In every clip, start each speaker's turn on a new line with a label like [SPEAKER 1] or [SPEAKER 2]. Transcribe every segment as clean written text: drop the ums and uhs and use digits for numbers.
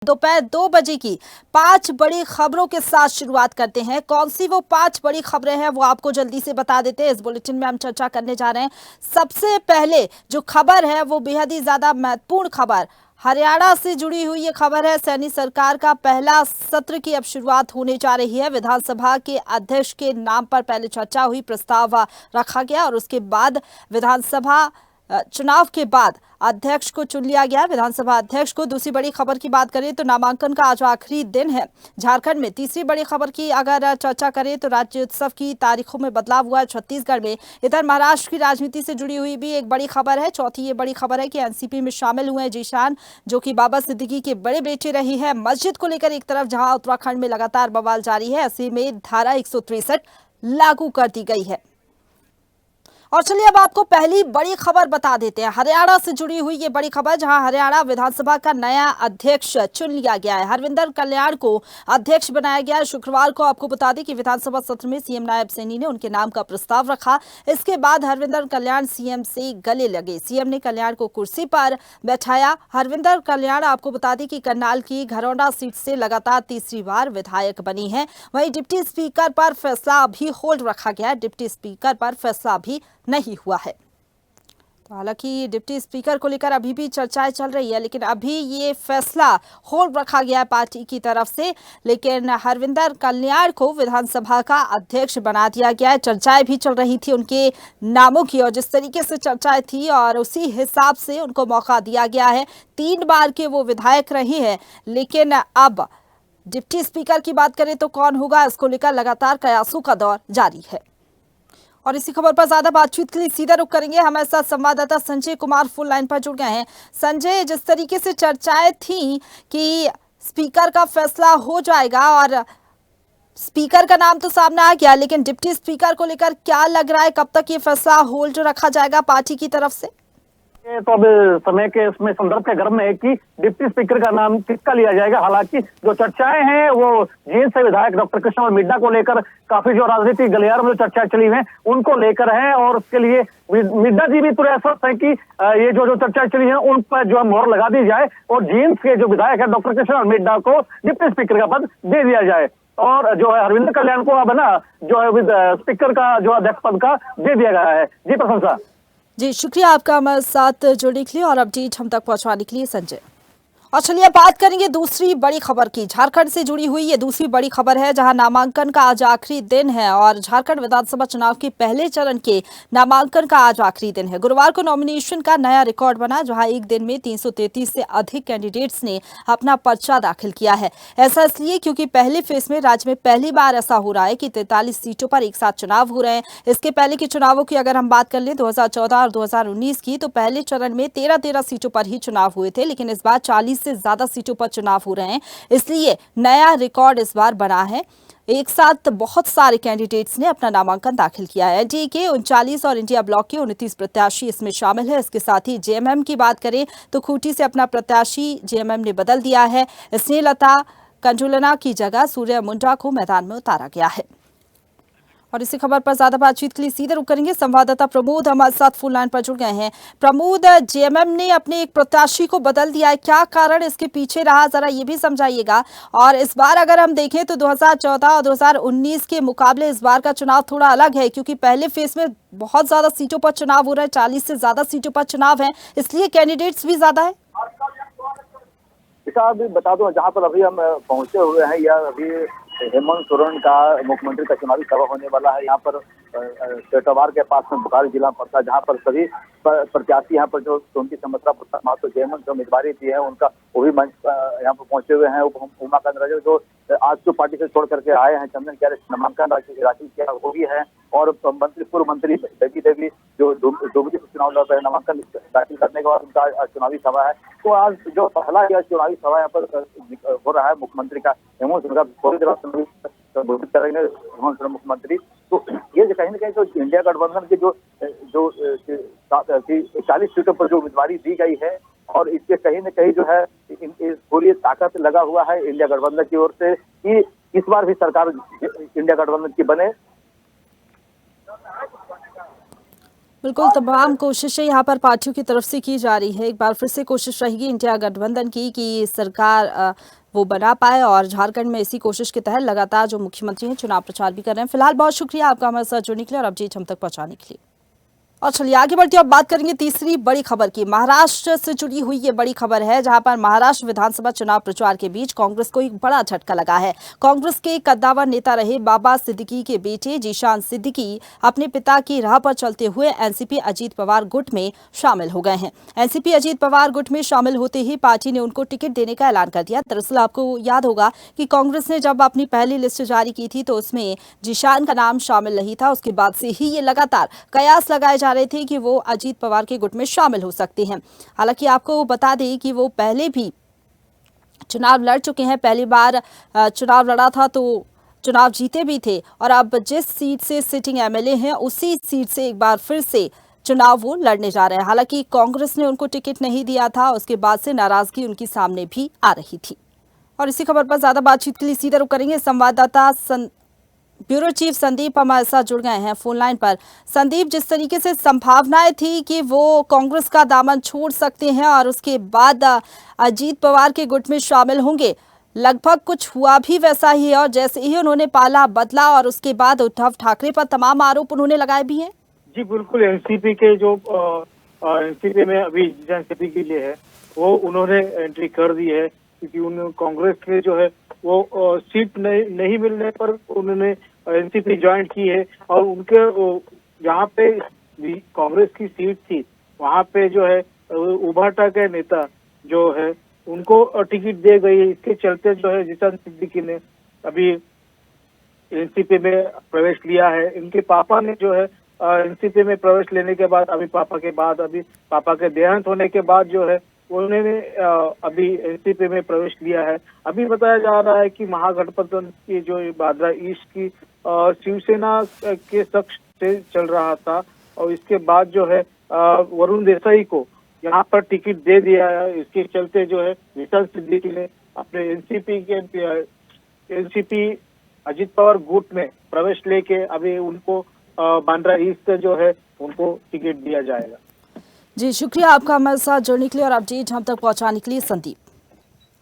[SPEAKER 1] दोपहर 2 बजे की 5 बड़ी खबरों के साथ शुरुआत करते हैं। कौन सी वो 5 बड़ी खबरें हैं वो आपको जल्दी से बता देते हैं। इस बुलेटिन में हम चर्चा करने जा रहे हैं। सबसे पहले जो खबर है वो बेहद ही ज्यादा महत्वपूर्ण खबर हरियाणा से जुड़ी हुई ये खबर है। सैनी सरकार का पहला सत्र की अब शुरुआत होने जा रही है। विधानसभा के अध्यक्ष के नाम पर पहले चर्चा हुई, प्रस्ताव रखा गया और उसके बाद विधानसभा चुनाव के बाद अध्यक्ष को चुन लिया गया, विधानसभा अध्यक्ष को। दूसरी बड़ी खबर की बात करें तो नामांकन का आज आखिरी दिन है झारखंड में। तीसरी बड़ी खबर की अगर चर्चा करें तो राज्योत्सव की तारीखों में बदलाव हुआ है छत्तीसगढ़ में। इधर महाराष्ट्र की राजनीति से जुड़ी हुई भी एक बड़ी खबर है। चौथी ये बड़ी खबर है कि एनसीपी में शामिल हुए हैं जीशान, जो कि बाबा सिद्दीकी के बड़े बेटे रहे हैं। मस्जिद को लेकर एक तरफ जहां उत्तराखंड में लगातार बवाल जारी है, ऐसे में धारा 163 लागू कर दी गई है। और चलिए अब आपको पहली बड़ी खबर बता देते हैं। हरियाणा से जुड़ी हुई ये बड़ी खबर, जहां हरियाणा विधानसभा का नया अध्यक्ष चुन लिया गया है। हरविंदर कल्याण को अध्यक्ष बनाया गया है। शुक्रवार को आपको बता दें कि विधानसभा सत्र में सीएम नायब सैनी ने उनके नाम का प्रस्ताव रखा। इसके बाद हरविंदर कल्याण सीएम से गले लगे। सीएम ने कल्याण को कुर्सी पर बैठाया। हरविंदर कल्याण आपको बता दें कि करनाल की घरौंडा सीट से लगातार तीसरी बार विधायक बनी है। वहीं डिप्टी स्पीकर पर फैसला अभी होल्ड रखा गया है। डिप्टी स्पीकर पर फैसला अभी नहीं हुआ है। तो हालांकि डिप्टी स्पीकर को लेकर अभी भी चर्चाएं चल रही है, लेकिन अभी ये फैसला होल्ड रखा गया है पार्टी की तरफ से। लेकिन हरविंदर कल्याण को विधानसभा का अध्यक्ष बना दिया गया है। चर्चाएं भी चल रही थी उनके नामों की, और जिस तरीके से चर्चाएं थी और उसी हिसाब से उनको मौका दिया गया है। 3 बार के वो विधायक रहे हैं, लेकिन अब डिप्टी स्पीकर की बात करें तो कौन होगा, इसको लेकर लगातार कयासों का दौर जारी है। और इसी खबर पर ज्यादा बातचीत के लिए सीधा रुख करेंगे। हमारे साथ संवाददाता संजय कुमार फुल लाइन पर जुड़ गए हैं। संजय, जिस तरीके से चर्चाएं थी कि स्पीकर का फैसला हो जाएगा और स्पीकर का नाम तो सामने आ गया, लेकिन डिप्टी स्पीकर को लेकर क्या लग रहा है, कब तक ये फैसला होल्ड रखा जाएगा पार्टी की तरफ से?
[SPEAKER 2] तो अब समय के इसमें संदर्भ के गर्भ में है कि डिप्टी स्पीकर का नाम किसका लिया जाएगा। हालांकि जो चर्चाएं हैं वो जींद से विधायक डॉक्टर कृष्णलाल मिड्डा को लेकर काफी जो राजनीतिक गलियारों में चर्चा चली है उनको लेकर है, और उसके लिए मिड्डा जी भी पूरे आश्वस्त है कि ये जो चर्चा चली है उन पर जो है मोहर लगा दी जाए और जींद के जो विधायक है डॉक्टर कृष्णलाल मिड्डा को डिप्टी स्पीकर का पद दे दिया जाए। और जो है हरविंदर कल्याण को अब ना जो है स्पीकर का जो अध्यक्ष पद का दे दिया गया है। जी प्रशंसा।
[SPEAKER 1] जी शुक्रिया आपका हमारे साथ जुड़ने के लिए और अपडेट हम तक पहुंचाने के लिए संजय। और चलिए बात करेंगे दूसरी बड़ी खबर की। झारखंड से जुड़ी हुई ये दूसरी बड़ी खबर है, जहां नामांकन का आज आखिरी दिन है और झारखंड विधानसभा चुनाव के पहले चरण के नामांकन का आज आखिरी दिन है। गुरुवार को नॉमिनेशन का नया रिकॉर्ड बना, जहां एक दिन में 333 से अधिक कैंडिडेट्स ने अपना पर्चा दाखिल किया है। ऐसा इसलिए क्योंकि पहले फेज में राज्य में पहली बार ऐसा हो रहा है कि 43 सीटों पर एक साथ चुनाव हो रहे हैं। इसके पहले के चुनावों की अगर हम बात कर लें 2014 और 2019 की, तो पहले चरण में 13 सीटों पर ही चुनाव हुए थे, लेकिन इस बार 40 से ज्यादा सीटों पर चुनाव हो रहे हैं। इसलिए नया रिकॉर्ड इस बार बना है। एक साथ बहुत सारे कैंडिडेट्स ने अपना नामांकन दाखिल किया है। एनडीए के 39 और इंडिया ब्लॉक के 29 प्रत्याशी इसमें शामिल है। इसके साथ ही जेएमएम की बात करें तो खूंटी से अपना प्रत्याशी जेएमएम ने बदल दिया है। स्नेहलता कंजुलना की जगह सूर्य मुंडा को मैदान में उतारा गया है। और इसी खबर पर ज्यादा बातचीत के लिए सीधे रुक करेंगे। संवाददाता प्रमोद हमारे साथ फुल लाइन पर जुड़ गए हैं। प्रमोद, जेएमएम ने अपने एक प्रत्याशी को बदल दिया है, क्या कारण इसके पीछे रहा, जरा ये भी समझाइएगा। और इस बार अगर हम देखें तो 2014 और 2019 के मुकाबले इस बार का चुनाव थोड़ा अलग है, क्योंकि पहले फेज में बहुत ज्यादा सीटों पर चुनाव हो रहा है, 40 से ज्यादा सीटों पर चुनाव है, इसलिए कैंडिडेट्स भी ज्यादा है।
[SPEAKER 3] अभी बता दो, जहाँ पर अभी हम पहुंचे हुए हैं, यह अभी हेमंत सोरेन का मुख्यमंत्री का चुनावी सभा होने वाला है। यहाँ पर पेटवार के पास में बोकारो जिला पड़ता है, जहाँ पर सभी प्रत्याशी यहाँ पर जो उनकी समस्या तो जेएमएम जो उम्मीदवारी दी है उनका वो भी मंच यहाँ पर पहुंचे हुए हैं। उमाकांत राजा जो आज जो पार्टी से छोड़ करके आए हैं, चंदन क्या नामांकन दाखिल किया वो भी है, और पूर्व मंत्री बेबी देवी जो डुमरी से चुनाव लड़ रहे हैं, नामांकन दाखिल करने के बाद उनका चुनावी सभा है। तो आज जो पहला यह चुनावी सभा यहाँ पर हो रहा है मुख्यमंत्री का, हेमंत सोरेन थोड़ी देर संबोधित करेंगे हेमंत सोरेन मुख्यमंत्री। तो ये कहीं ना कहीं तो इंडिया गठबंधन की जो 40 सीटों पर जो उम्मीदवारी दी गई है, और इसके कहीं न कहीं जो है पूरी ताकत लगा हुआ है इंडिया गठबंधन की ओर से कि इस बार भी सरकार इंडिया गठबंधन की बने।
[SPEAKER 1] बिल्कुल, तमाम कोशिशें यहाँ पर पार्टियों की तरफ से की जा रही है। एक बार फिर से कोशिश रहेगी इंडिया गठबंधन की कि सरकार वो बना पाए, और झारखंड में इसी कोशिश के तहत लगातार जो मुख्यमंत्री हैं चुनाव प्रचार भी कर रहे हैं। फिलहाल बहुत शुक्रिया आपका हमारे साथ जुड़ने के लिए और अपडेट हम तक पहुंचाने के लिए। और चलिए आगे बढ़ते हैं, अब बात करेंगे तीसरी बड़ी खबर की। महाराष्ट्र से जुड़ी हुई ये बड़ी खबर है, जहां पर महाराष्ट्र विधानसभा चुनाव प्रचार के बीच कांग्रेस को एक बड़ा झटका लगा है। कांग्रेस के कद्दावर नेता रहे बाबा सिद्दीकी के बेटे जीशान सिद्दीकी अपने पिता की राह पर चलते हुए एनसीपी अजीत पवार गुट में शामिल हो गए हैं। एनसीपी अजीत पवार गुट में शामिल होते ही पार्टी ने उनको टिकट देने का ऐलान कर दिया। दरअसल आपको याद होगा कि कांग्रेस ने जब अपनी पहली लिस्ट जारी की थी तो उसमें जीशान का नाम शामिल नहीं था। उसके बाद से ही ये लगातार कयास लगाए जा रहे थे कि वो अजीत पवार के गुट में शामिल हो सकते हैं। हालांकि आपको बता दें कि वो पहले भी चुनाव लड़ चुके हैं, पहली बार चुनाव लड़ा था तो चुनाव जीते भी थे, और अब जिस सीट से सिटिंग एमएलए हैं उसी सीट से एक बार फिर से चुनाव वो लड़ने जा रहे हैं। हालांकि कांग्रेस ने उनको टिकट नहीं दिया था, उसके बाद से नाराजगी उनकी सामने भी आ रही थी। और इसी खबर पर ज्यादा बातचीत के लिए सीधा रुख करेंगे संवाददाता ब्यूरो चीफ संदीप हमारे साथ जुड़ गए हैं फोन लाइन पर। संदीप, जिस तरीके से संभावनाएं थी कि वो कांग्रेस का दामन छोड़ सकते हैं और उसके बाद अजीत पवार के गुट में शामिल होंगे, लगभग कुछ हुआ भी वैसा ही है, और जैसे ही उन्होंने पाला बदला और उसके बाद उद्धव ठाकरे पर तमाम आरोप उन्होंने लगाए भी हैं।
[SPEAKER 4] जी बिल्कुल, एनसीपी के जो एनसीपी में अभी एनसीपी के लिए है वो उन्होंने एंट्री कर दी है, क्योंकि उन कांग्रेस के जो है वो सीट नहीं मिलने पर उन्होंने एनसीपी ज्वाइन की है, और उनके जहाँ पे कांग्रेस की सीट थी वहाँ पे जो है उभाटा के नेता जो है उनको टिकट दे गई है। इसके चलते जो है जीशान सिद्दीकी ने अभी एनसीपी में प्रवेश लिया है। इनके पापा ने जो है एनसीपी में प्रवेश लेने के बाद अभी पापा के देहांत होने के बाद जो है उन्होंने अभी एनसीपी में प्रवेश लिया है। अभी बताया जा रहा है कि महागठबंधन की जो बांद्रा ईस्ट की शिवसेना के पक्ष से चल रहा था, और इसके बाद जो है वरुण देसाई को यहाँ पर टिकट दे दिया है। इसके चलते जो है जीशान सिद्दीकी ने अपने एनसीपी अजीत पवार गुट में प्रवेश लेके अभी उनको बांद्रा ईस्ट जो है उनको टिकट दिया जाएगा।
[SPEAKER 1] जी शुक्रिया आपका हमारे साथ जुड़ने के लिए और अपडेट हम तक पहुंचाने के लिए संदीप।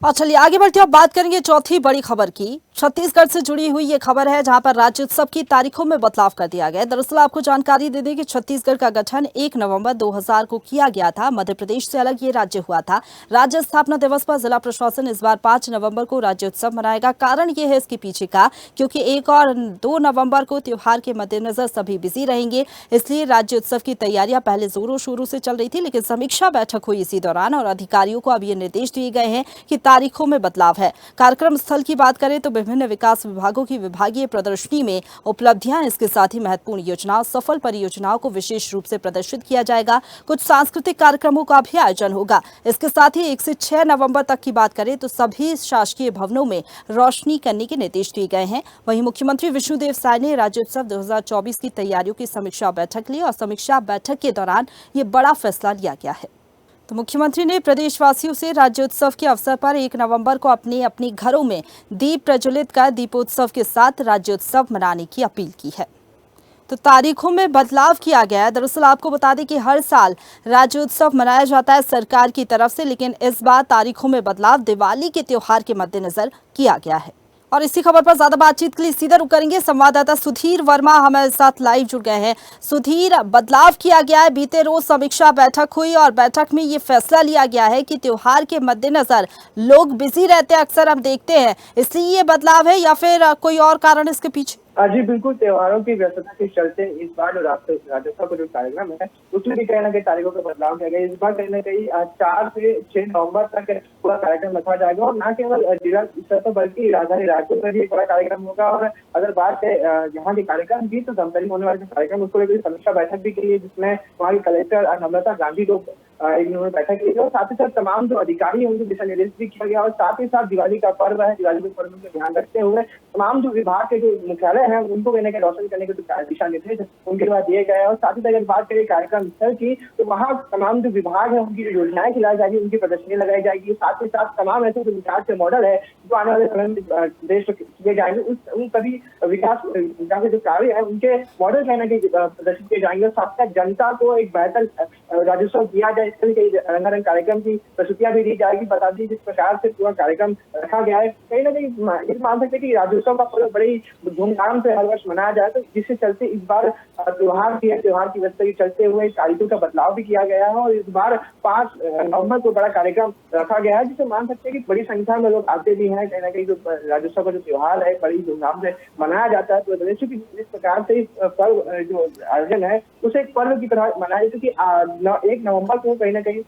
[SPEAKER 1] और चलिए आगे बढ़ते हैं, अब बात करेंगे चौथी बड़ी खबर की। छत्तीसगढ़ से जुड़ी हुई ये खबर है, जहां पर राज्योत्सव की तारीखों में बदलाव कर दिया गया है। दरअसल आपको जानकारी दे दें कि छत्तीसगढ़ का गठन 1 नवंबर 2000 को किया गया था। मध्य प्रदेश से अलग ये राज्य हुआ था। राज्य स्थापना दिवस पर जिला प्रशासन इस बार 5 नवंबर को राज्योत्सव मनाएगा। कारण ये है इसके पीछे का, क्योंकि 1 और 2 नवंबर को त्योहार के मद्देनजर सभी बिजी रहेंगे, इसलिए राज्योत्सव की तैयारियां पहले जोरों शोरों से चल रही थी। लेकिन समीक्षा बैठक हुई इसी दौरान, और अधिकारियों को अब ये निर्देश दिए गए हैं कि तारीखों में बदलाव है। कार्यक्रम स्थल की बात करें तो विभिन्न विकास विभागों की विभागीय प्रदर्शनी में उपलब्धियां, इसके साथ ही महत्वपूर्ण योजनाओं, सफल परियोजनाओं को विशेष रूप से प्रदर्शित किया जाएगा। कुछ सांस्कृतिक कार्यक्रमों का भी आयोजन होगा। इसके साथ ही 1 से 6 नवंबर तक की बात करें तो सभी शासकीय भवनों में रोशनी करने के निर्देश दिए गए हैं। वहीं मुख्यमंत्री विष्णुदेव साय ने राज्योत्सव 2024 की तैयारियों की समीक्षा बैठक ली, और समीक्षा बैठक के दौरान ये बड़ा फैसला लिया गया है। तो मुख्यमंत्री ने प्रदेशवासियों से राज्योत्सव के अवसर पर 1 नवंबर को अपने अपने घरों में दीप प्रज्वलित कर दीपोत्सव के साथ राज्योत्सव मनाने की अपील की है। तो तारीखों में बदलाव किया गया है। दरअसल आपको बता दें कि हर साल राज्योत्सव मनाया जाता है सरकार की तरफ से, लेकिन इस बार तारीखों में बदलाव दिवाली के त्योहार के मद्देनजर किया गया है। और इसी खबर पर ज्यादा बातचीत के लिए सीधा रुख करेंगे, संवाददाता सुधीर वर्मा हमारे साथ लाइव जुड़ गए हैं। सुधीर, बदलाव किया गया है, बीते रोज समीक्षा बैठक हुई और बैठक में ये फैसला लिया गया है कि त्योहार के मद्देनजर लोग बिजी रहते हैं, अक्सर हम देखते हैं, इसलिए ये बदलाव है या फिर कोई और कारण इसके पीछे?
[SPEAKER 5] जी बिल्कुल, त्योहारों की व्यस्तता के चलते इस बार जो राज्योत्सव का जो कार्यक्रम है उसमें भी कहीं ना कहीं तारीखों का बदलाव किया गया। इस बार कहीं ना कहीं 4 से 6 नवंबर तक पूरा कार्यक्रम रखा जाएगा, और न केवल जिला स्तर पर बल्कि राजधानी रायपुर में भी एक बड़ा कार्यक्रम होगा। और अगर बात है यहाँ के कार्यक्रम की, तो धमतरी में होने वाले कार्यक्रम उसको लेकर समीक्षा बैठक भी की है, जिसमें वहाँ की कलेक्टर नम्रता गांधी लोग एक उन्होंने बैठक की और साथ ही साथ तमाम जो अधिकारी हैं उनको दिशा निर्देश भी किया गया और साथ ही साथ दिवाली का पर्व है, दिवाली के पर्व में ध्यान रखते हुए तमाम जो विभाग के जो मुख्यालय हैं उनको कहीं ना कहीं रोशन करने के जो दिशा निर्देश उनके द्वारा दिए गए हैं। और साथ ही साथ अगर बात करें कार्यक्रम स्थल की तो वहाँ तमाम जो विभाग है उनकी जो योजनाएं खिलाई जाएगी, उनकी प्रदर्शनी लगाई जाएगी। साथ ही साथ तमाम ऐसे जो विकास के मॉडल है जो आने वाले समय में देश में किए जाएंगे उन सभी विकास के जो कार्य है उनके मॉडल कहीं ना कहीं प्रदर्शित किए जाएंगे। साथ साथ जनता को एक बेहतर राजस्व दिया जाए, इसके लिए रंगारंग कार्यक्रम की प्रस्तुतियां भी दी जाएगी। बता दी जिस प्रकार से पूरा कार्यक्रम रखा गया है, कहीं ना कहीं इस मान सकते हैं कि राज्योत्सव का पर्व बड़ी धूमधाम से हर वर्ष मनाया जाए, तो जिससे चलते इस बार त्योहार की व्यवस्था के चलते हुए तारीखों का बदलाव भी किया गया है और इस बार 5 नवंबर को बड़ा कार्यक्रम रखा गया है, जिसे मान सकते हैं कि बड़ी संख्या में लोग आते भी हैं। कहीं ना कहीं जो राज्योत्सव का जो त्योहार है बड़ी धूमधाम से मनाया जाता है। तो प्रदेश की जिस प्रकार से पर्व जो आयोजन है उसे एक पर्व की तरह मनाया, क्योंकि 1 नवंबर को कहीं ना कहीं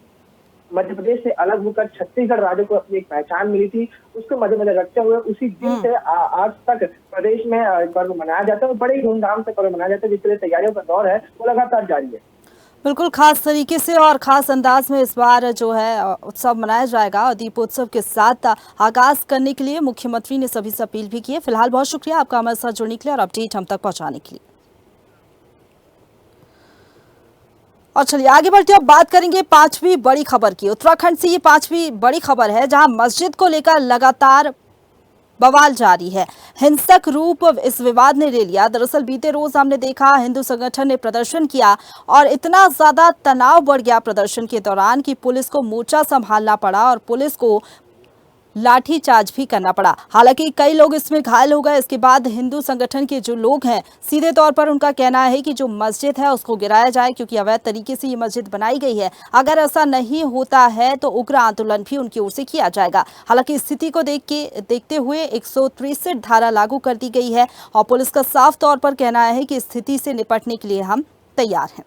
[SPEAKER 5] मध्य प्रदेश से अलग होकर छत्तीसगढ़ राज्य को अपनी एक पहचान मिली थी, उसको मद्देनजर रखते हुए उसी दिन से आज तक प्रदेश में पर्व मनाया जाता है और बड़े धूमधाम से पर्व मनाया जाता है, जिसके लिए तैयारियों का दौर है वो लगातार जारी है।
[SPEAKER 1] बिल्कुल खास तरीके से और खास अंदाज में इस बार जो है उत्सव मनाया जाएगा और दीपोत्सव के साथ आगाज करने के लिए मुख्यमंत्री ने सभी से अपील भी की है। फिलहाल बहुत शुक्रिया आपका हमारे साथ जुड़ने के लिए और अपडेट हम तक पहुंचाने के लिए। और चलिए आगे बढ़ते अब बात करेंगे 5वीं बड़ी खबर की। उत्तराखंड से ये 5वीं बड़ी खबर है जहां मस्जिद को लेकर लगातार बवाल जारी है। हिंसक रूप इस विवाद ने ले लिया। दरअसल बीते रोज हमने देखा हिंदू संगठन ने प्रदर्शन किया और इतना ज्यादा तनाव बढ़ गया प्रदर्शन के दौरान कि पुलिस को मोर्चा संभालना पड़ा और पुलिस को लाठीचार्ज भी करना पड़ा। हालांकि कई लोग इसमें घायल हो गए। इसके बाद हिंदू संगठन के जो लोग हैं सीधे तौर पर उनका कहना है कि जो मस्जिद है उसको गिराया जाए, क्योंककि अवैध तरीके से ये मस्जिद बनाई गई है। अगर ऐसा नहीं होता है तो उग्र आंदोलन भी उनकी ओर से किया जाएगा। हालांकि स्थिति को देखते हुए 163 धारा लागू कर दी गई है और पुलिस का साफ तौर पर कहना है कि स्थिति से निपटने के लिए हम तैयार हैं।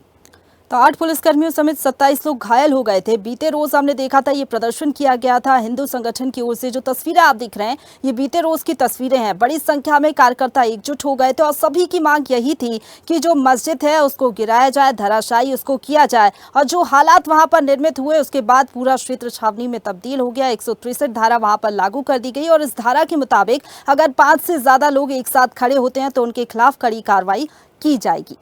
[SPEAKER 1] तो 8 पुलिसकर्मियों समेत 27 लोग घायल हो गए थे। बीते रोज हमने देखा था ये प्रदर्शन किया गया था हिंदू संगठन की ओर से। जो तस्वीरें आप दिख रहे हैं ये बीते रोज की तस्वीरें हैं। बड़ी संख्या में कार्यकर्ता एकजुट हो गए थे और सभी की मांग यही थी कि जो मस्जिद है उसको गिराया जाए, धराशायी उसको किया जाए। और जो हालात वहां पर निर्मित हुए उसके बाद पूरा क्षेत्र छावनी में तब्दील हो गया। 163 धारा वहां पर लागू कर दी गई और इस धारा के मुताबिक अगर 5 से ज्यादा लोग एक साथ खड़े होते हैं तो उनके खिलाफ कड़ी कार्रवाई की जाएगी।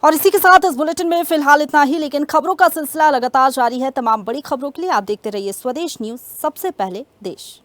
[SPEAKER 1] और इसी के साथ इस बुलेटिन में फिलहाल इतना ही, लेकिन खबरों का सिलसिला लगातार जारी है। तमाम बड़ी खबरों के लिए आप देखते रहिए स्वदेश न्यूज, सबसे पहले देश।